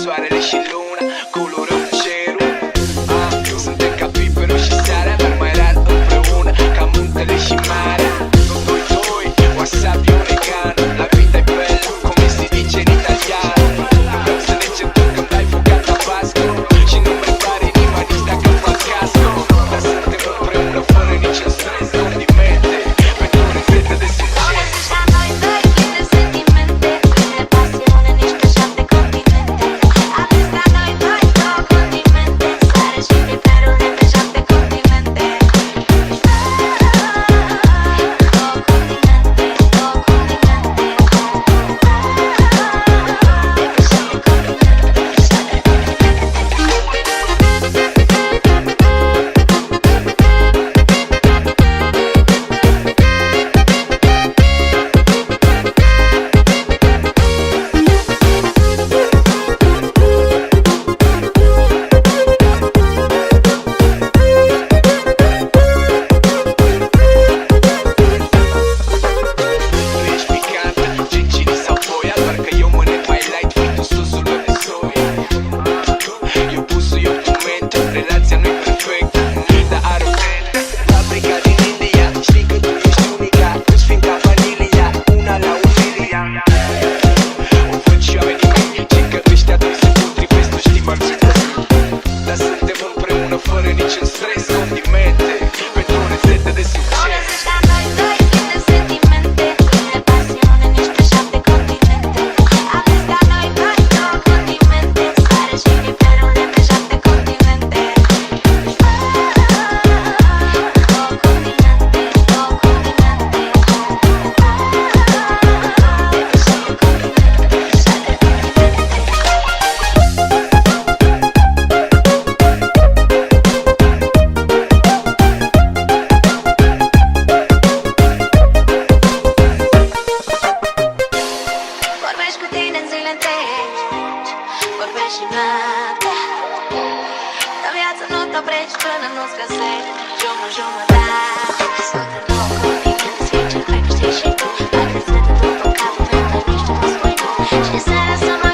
soarele și luna colorăm cerul. Suntem ca piperul și sarea, dar mai rar împreună ca muntele și marea. Doi, wasabi oregano, la vita e bella come si dice in italiano. Nu vreau să ne certăm când dai foc ca tabasco și nu mai pare nimeni dacă fac casco. Dar suntem împreună fără niciun stres, condimente pentru o rețetă de succes. Relația nu-i perfectă, dar are o tentă. Fabrica din India, știi că tu ești unica. Tu-ți fiind ca vanilia, una la unilia. O văd și oamenii mei, cei că ăștia doi se potrivesc, tu știi mai bine. Dar suntem împreună fără niciun stres, condimente pentru o rețetă de succes. Vorbești și noaptea, că viața nu te oprești până nu-ți găsești jumătate. Sunt în nou condimente, sincer, hai că știi și tu. Hai că ți-e de tot în capul meu, dar nici tu nu spui nu. Și de seara să mă